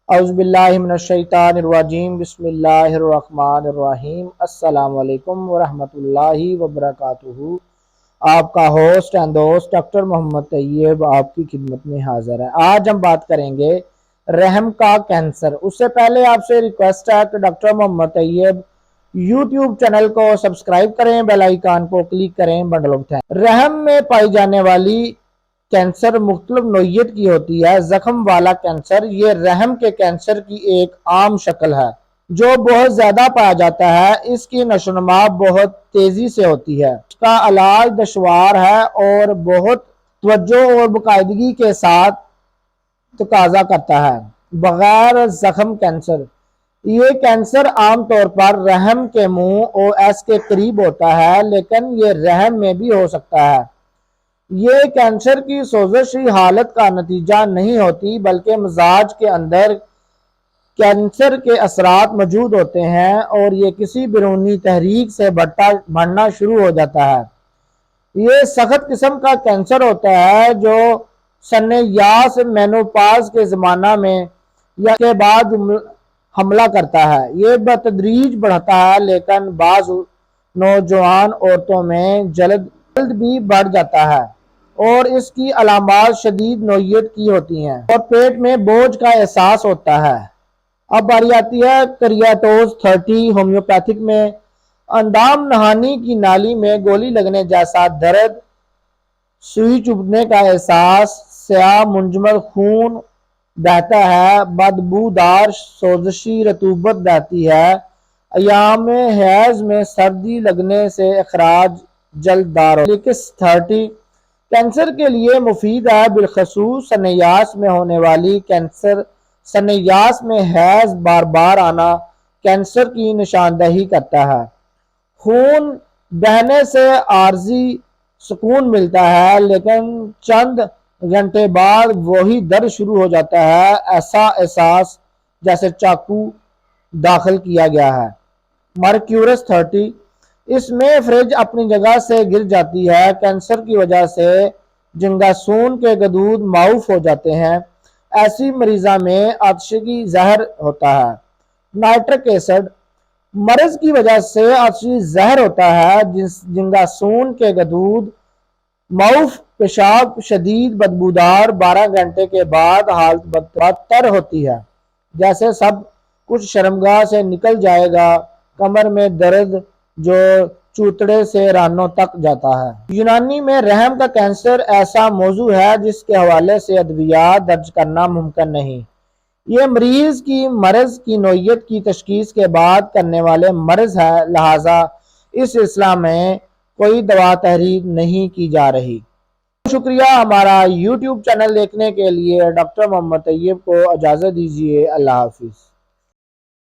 اعوذ باللہ من الشیطان الرجیم بسم اللہ الرحمن الرحیم السلام علیکم ورحمۃ اللہ وبرکاتہ۔ آپ کا ہوسٹ اینڈ دوست ڈاکٹر محمد طیب آپ کی خدمت میں حاضر ہے۔ آج ہم بات کریں گے رحم کا کینسر۔ اس سے پہلے آپ سے ریکویسٹ ہے کہ ڈاکٹر محمد طیب یوٹیوب چینل کو سبسکرائب کریں، بیل آئیکن کو کلک کریں، بنڈل آف تھینکس۔ رحم میں پائی جانے والی کینسر مختلف نوعیت کی ہوتی ہے۔ زخم والا کینسر یہ رحم کے کینسر کی ایک عام شکل ہے جو بہت زیادہ پایا جاتا ہے۔ اس کی نشو و نما بہت تیزی سے ہوتی ہے۔ اس کا علاج دشوار ہے اور بہت توجہ اور باقاعدگی کے ساتھ تقاضا کرتا ہے۔ بغیر زخم کینسر یہ کینسر عام طور پر رحم کے منہ او ایس کے قریب ہوتا ہے، لیکن یہ رحم میں بھی ہو سکتا ہے۔ یہ کینسر کی سوزشی حالت کا نتیجہ نہیں ہوتی، بلکہ مزاج کے اندر کینسر کے اثرات موجود ہوتے ہیں اور یہ کسی بیرونی تحریک سے بڑھنا شروع ہو جاتا ہے۔ یہ سخت قسم کا کینسر ہوتا ہے جو سن یاس مینوپاز کے زمانہ میں یا کے بعد حملہ کرتا ہے۔ یہ بتدریج بڑھتا ہے، لیکن بعض نوجوان عورتوں میں جلد بھی بڑھ جاتا ہے اور اس کی علامات شدید نوعیت کی ہوتی ہیں اور پیٹ میں بوجھ کا احساس ہوتا ہے۔ اب باری آتی ہے کریاٹوز 30 ہومیوپیتھک میں اندام نہانی کی نالی میں گولی لگنے جیسا درد، سوئی چبھنے کا احساس، سیاہ منجمد خون بہتا ہے، بدبودار سوزشی رطوبت بہتی ہے، ایام حیض میں سردی لگنے سے اخراج جلددار لیکس 30 کینسر کے لیے مفید ہے، بالخصوص سنیاس میں ہونے والی کینسر۔ سنیاس میں حیض بار بار آنا کینسر کی نشاندہی کرتا ہے۔ خون بہنے سے عارضی سکون ملتا ہے، لیکن چند گھنٹے بعد وہی درد شروع ہو جاتا ہے، ایسا احساس جیسے چاقو داخل کیا گیا ہے۔ مرکیورس 30 اس میں فریج اپنی جگہ سے گر جاتی ہے۔ کینسر کی وجہ سے جنگاسون کے غدود معوف ہو جاتے ہیں۔ ایسی مریضہ میں آتشی زہر ہوتا ہے۔ نائٹرک ایسڈ مرض کی وجہ سے آتشی زہر ہوتا ہے، جنگاسون کے غدود معوف، پیشاب شدید بدبودار، 12 گھنٹے کے بعد حالت بدتر ہوتی ہے، جیسے سب کچھ شرمگاہ سے نکل جائے گا، کمر میں درد جو چوتڑے سے رانوں تک جاتا ہے۔ یونانی میں رحم کا کینسر ایسا موضوع ہے جس کے حوالے سے ادویات درج کرنا ممکن نہیں۔ یہ مریض کی مرض کی نوعیت کی تشخیص کے بعد کرنے والے مرض ہے، لہذا اس سلسلہ میں کوئی دوا تحریر نہیں کی جا رہی۔ شکریہ ہمارا یوٹیوب چینل دیکھنے کے لیے۔ ڈاکٹر محمد طیب کو اجازت دیجیے۔ اللہ حافظ۔